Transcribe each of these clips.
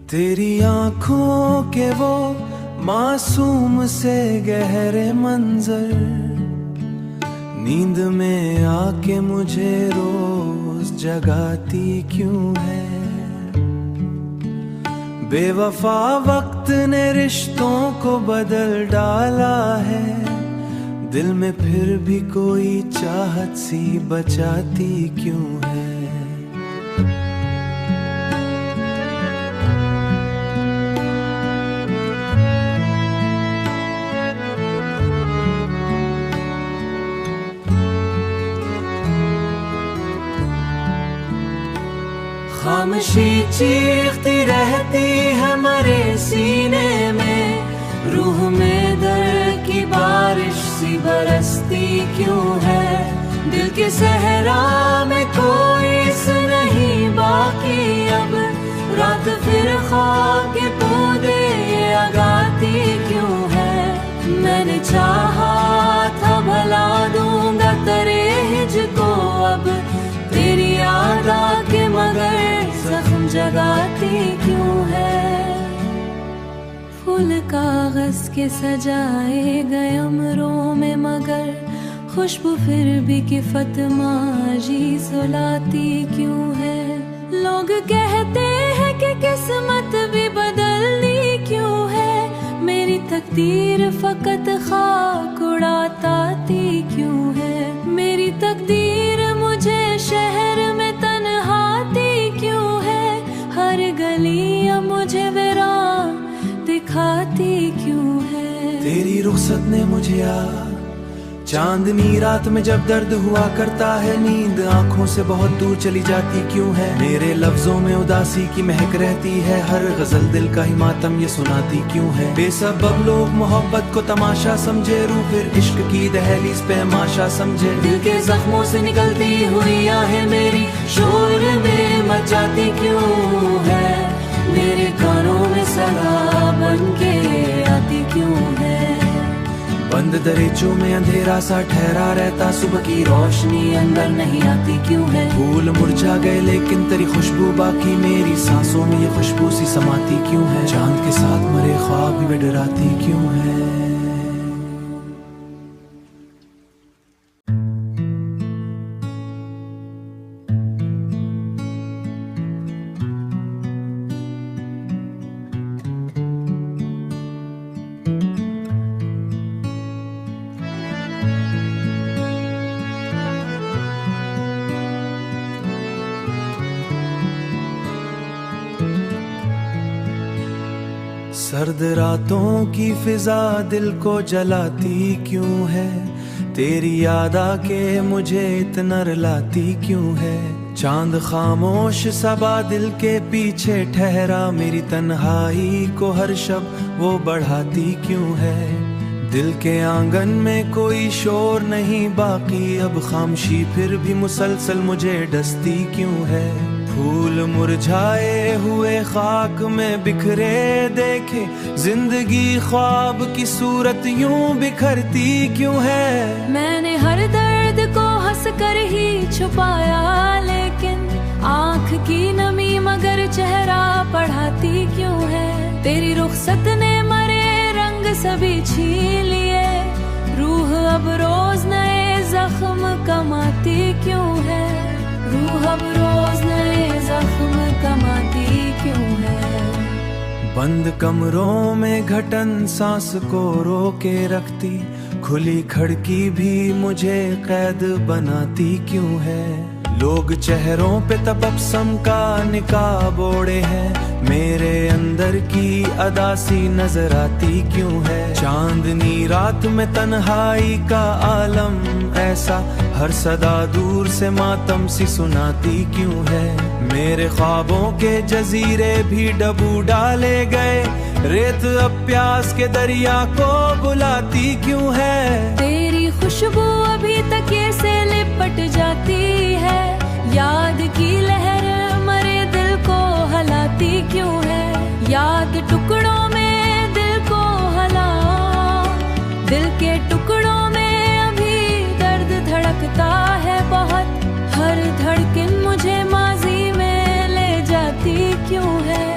तेरी आंखों के वो मासूम से गहरे मंजर नींद में आके मुझे रोज जगाती क्यों है। बेवफा वक्त ने रिश्तों को बदल डाला है, दिल में फिर भी कोई चाहत सी बचाती क्यों है। खामोशी चीखती रहती है मरे सीने में, रूह में दर्द की बारिश सी बरसती क्यों है। दिल के सहरा में कोई नहीं बाकी अब, रात फिर ख्वाब के पौधे आगाती क्यों है। मैंने चाहा था भला दूंगा तेरे हिजको अब, तेरी याद आके मगर जख्म जगाती क्यों है। फूल कागज के सजाए गए अमरों में मगर खुशबू फिर भी किफत माजी सुलाती क्यों है। लोग कहते हैं कि किस्मत भी बदलनी क्यों है, मेरी तकदीर फकत खाक उड़ाती क्यों है। मेरी तकदीर मुझे शहर में तन्हाती क्यों है, हर गलियां मुझे वीरान दिखाती क्यों है। तेरी रुखसत ने मुझे चांदनी रात में जब दर्द हुआ करता है, नींद आंखों से बहुत दूर चली जाती क्यों है। मेरे लफ्जों में उदासी की महक रहती है, हर गजल दिल का ही मातम ये सुनाती क्यों है। बेसबब लोग मोहब्बत को तमाशा समझे, रूह फिर इश्क की दहलीज पे माशा समझे। दिल के जख्मों से निकलती हुई आहें मेरी शोर में मचाती क्यों है। मेरे कानों में सदा बन के आती क्यों है। बंद दरीचों में अंधेरा सा ठहरा रहता, सुबह की रोशनी अंदर नहीं आती क्यों है। फूल मुरझा गए लेकिन तेरी खुशबू बाकी, मेरी सांसों में ये खुशबू सी समाती क्यों है। चांद के साथ मरे ख्वाब भी डराती क्यों है। सर्द रातों की फिजा दिल को जलाती क्यों है, तेरी याद आके मुझे इतना रुलाती क्यों है। चांद खामोश सबा दिल के पीछे ठहरा, मेरी तन्हाई को हर शब वो बढ़ाती क्यों है। दिल के आंगन में कोई शोर नहीं बाकी, अब खामोशी फिर भी मुसलसल मुझे डसती क्यों है। फूल मुरझाए हुए खाक में बिखरे देखे, जिंदगी ख्वाब की सूरत यूं बिखरती क्यों है। मैंने हर दर्द को हंस कर ही छुपाया, लेकिन आँख की नमी मगर चेहरा पढ़ाती क्यों है। तेरी रुखसत ने मरे रंग सभी छीन लिए, रूह अब रोज नए जख्म कमाती क्यों है। रूह अब रोज नए जख्म कमाती क्यों है। बंद कमरों में घटन सांस को रोके रखती, खुली खिड़की भी मुझे कैद बनाती क्यों है। लोग चेहरों पे तबस्सुम का निकाब ओढ़े हैं, मेरे अंदर की अदासी नजर आती क्यों है। चांदनी रात में तन्हाई का आलम ऐसा, हर सदा दूर से मातम सी सुनाती क्यों है। मेरे ख्वाबों के जजीरे भी डबू डाले गए, रेत अब प्यास के दरिया को बुलाती क्यों है। तेरी खुशबू अभी तक ये से लिपट जाती है, याद की लहर मरे दिल को हलाती क्यों है। याद टुकड़ों में दिल को हला, दिल के टुकड़ों में अभी दर्द धड़कता है बहुत, हर धड़कन मुझे माजी में ले जाती क्यों है।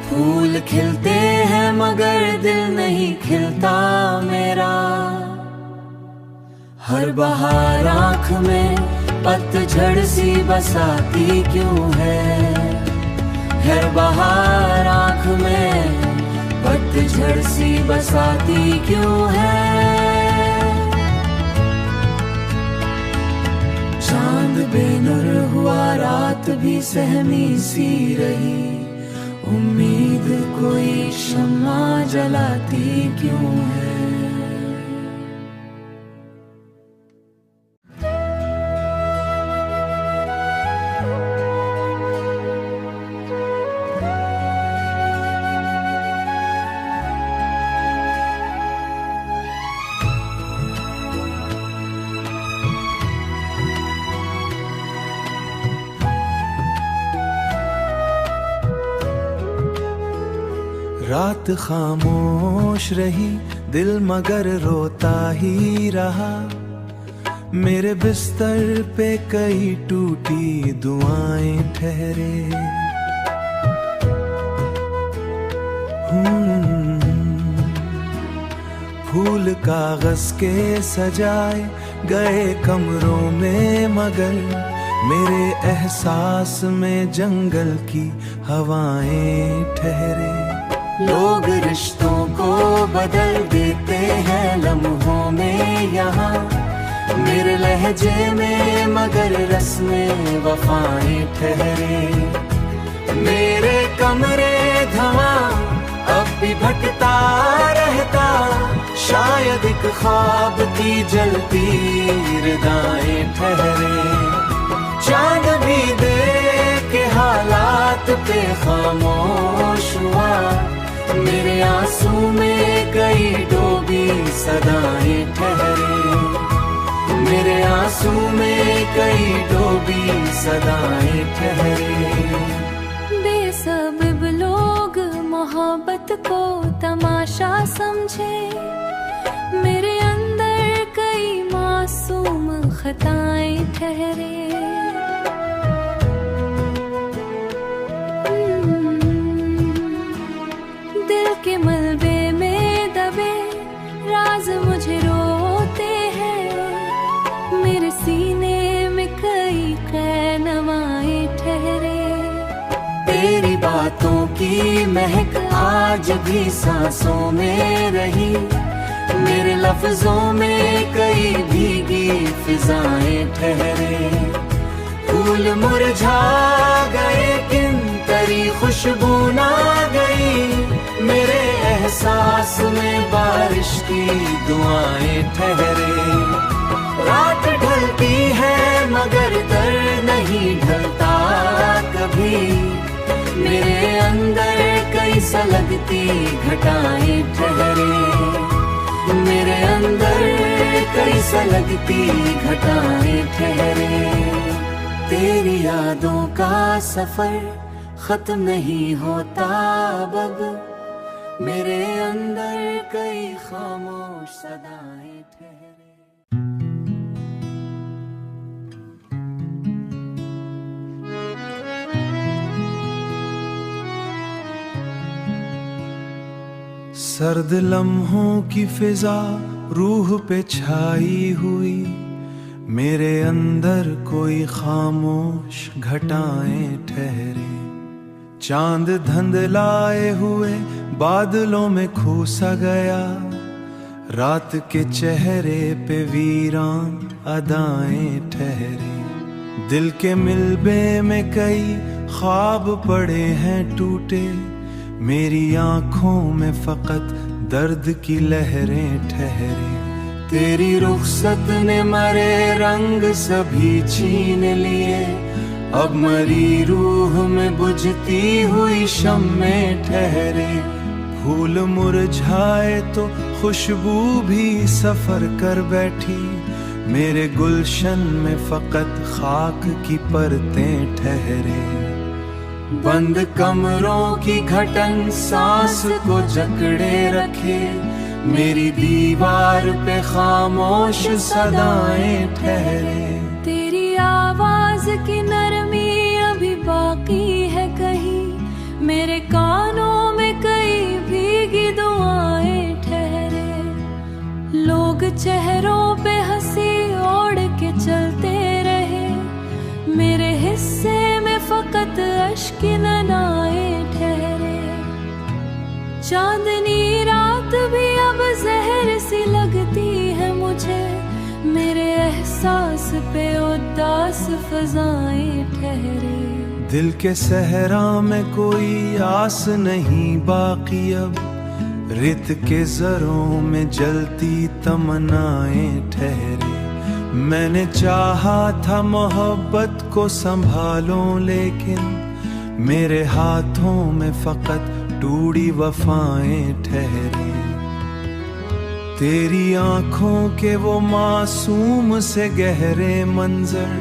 फूल फूल खिलते हैं मगर दिल नहीं खिलता मेरा। हर बहार आँख में पतझड़ सी बसाती क्यों है, हर बहार आँख में पतझड़ सी बसाती क्यों है। चांद बेनुर हुआ रात भी सहमी सी रही, उम्मीद कोई शम्मा जलाती क्यों है। रात खामोश रही, दिल मगर रोता ही रहा। मेरे बिस्तर पे कई टूटी दुआएं ठहरे। फूल कागज के सजाए गए कमरों में मगर मेरे एहसास में जंगल की हवाएं ठहरे। लोग रिश्तों को बदल देते हैं लम्हों में यहाँ, मेरे लहजे में मगर रस्में वफाएं ठहरे। मेरे कमरे धुआं अब भी भटकता रहता, शायद एक ख्वाब की जलती रिदाएं ठहरे। चांद भी देख के हालात पे खामोश हुआ, मेरे आंसू में कई डूबी सदाएं ठहरे। मेरे आंसू में कई डूबी सदाएं ठहरे। बेसबब लोग मोहब्बत को तमाशा समझे, मेरे अंदर कई मासूम खताएं ठहरे। के मलबे में दबे राज मुझे रोते हैं, मेरे सीने में कई क़ैनवाएं ठहरे। तेरी बातों की महक आज भी सांसों में रही, मेरे लफ्जों में कई भीगी फिजाएं ठहरे। फूल मुरझा गए किन तरी खुशबू ना गई, मेरे एहसास में बारिश की दुआएं ठहरे। रात ढलती है मगर दर्द नहीं ढलता कभी, मेरे अंदर कई सलगती घटाएं ठहरे। मेरे अंदर कई सलगती घटाएं ठहरे। तेरी यादों का सफर खत्म नहीं होता अब, मेरे अंदर कई खामोश सदाएं ठहरे। सर्द लम्हों की फिजा रूह पे छाई हुई, मेरे अंदर कोई खामोश घटाएं ठहरे। चांद धंधलाए हुए बादलों में खो सा गया, रात के चेहरे पे वीरान अदाएं ठहरे। दिल के मिलबे में कई ख्वाब पड़े हैं टूटे, मेरी आंखों में फकत दर्द की लहरें ठहरे। तेरी रुखसत ने मरे रंग सभी छीन लिए, अब मरी रूह में बुझती हुई शम्में ठहरे। फूल मुरझाए तो खुशबू भी सफर कर बैठी, मेरे गुलशन में फकत खाक की परतें ठहरे। बंद कमरों की घटन सांस को जकड़े रखे, मेरी दीवार पे खामोश सदाएं ठहरे। तेरी आवाज की नरमी अभी बाकी है कहीं, मेरे कानों में चेहरों पे हंसी ओढ़ के चलते रहे, मेरे हिस्से में फकत अश्क ननाए ठहरे। चांदनी रात भी अब जहर सी लगती है मुझे, मेरे एहसास पे उदास फजाएं ठहरे। दिल के सहरा में कोई आस नहीं बाकी अब, रित के जरों में जलती तमन्नाएं ठहरे। मैंने चाहा था मोहब्बत को संभालूं, लेकिन मेरे हाथों में फकत टूटी वफाएं ठहरे। तेरी आंखों के वो मासूम से गहरे मंजर,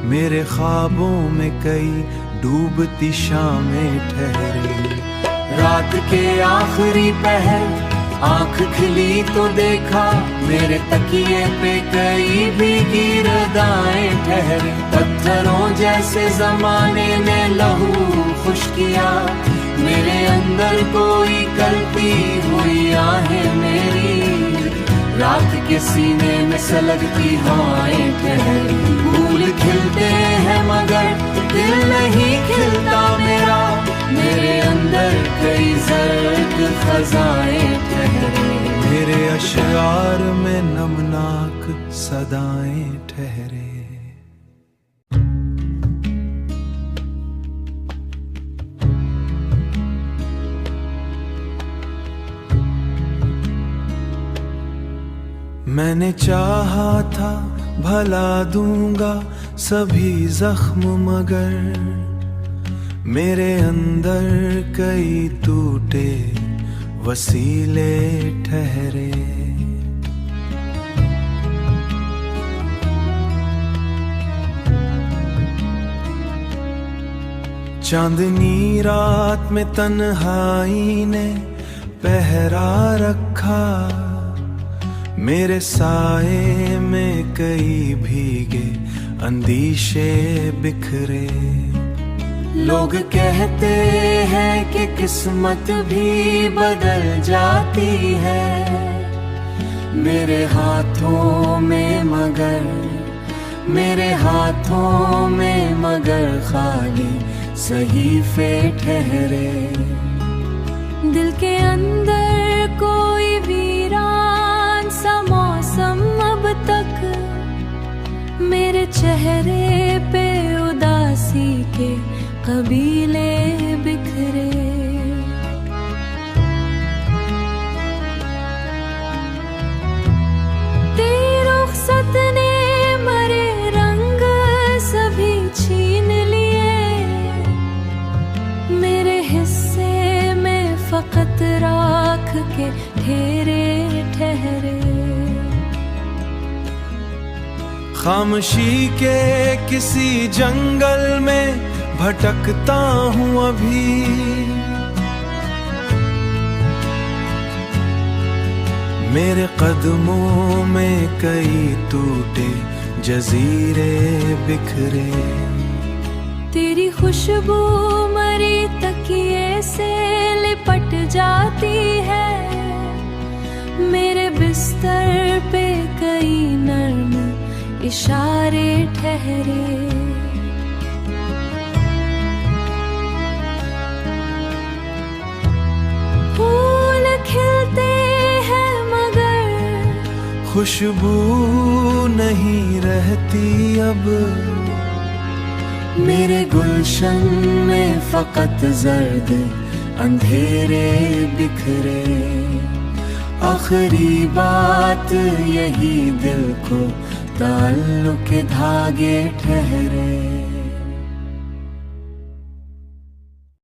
मेरे ख्वाबों में कई डूबती शामें ठहरे। रात के आखिरी पहर आंख खुली तो देखा, मेरे तकिए पे कई भीगी रदाएं ठहरे। पत्थरों जैसे जमाने ने लहू खुश किया, मेरे अंदर कोई कलती हुई आहें मेरी। रात के सीने में सलगती हवाएं ठहरी। फूल खिलते हैं मगर दिल नहीं खिलता मेरा, मेरे अंदर कई जर्द खजाएं ठहरे। मेरे अशआर में नमनाक सदाएं ठहरे। मैंने चाहा था भला दूंगा सभी जख्म, मगर मेरे अंदर कई टूटे वसीले ठहरे। चांदनी रात में तन्हाई ने पहरा रखा, मेरे साए में कई भीगे अंदीशे बिखरे। लोग कहते हैं कि किस्मत भी बदल जाती है, मेरे हाथों में मगर, मेरे हाथों में मगर खाली सहीफे ठहरे। दिल के अंदर कोई वीरान सा मौसम अब तक, मेरे चेहरे पे उदासी के कबीले बिखरे। तेरी रुखसत ने मरे रंग सभी छीन लिए, मेरे हिस्से में फकत राख के ढेरे ठहरे। खामोशी के किसी जंगल में भटकता हूँ अभी, मेरे कदमों में कई टूटे जजीरे बिखरे। तेरी खुशबू मरी तकिए से लिपट जाती है, मेरे बिस्तर पे कई नर्म इशारे ठहरे। फूल खिलते हैं मगर खुशबू नहीं रहती अब, मेरे गुलशन में फकत जर्द अंधेरे बिखरे। आखिरी बात यही दिल को ताल्लुक के धागे ठहरे।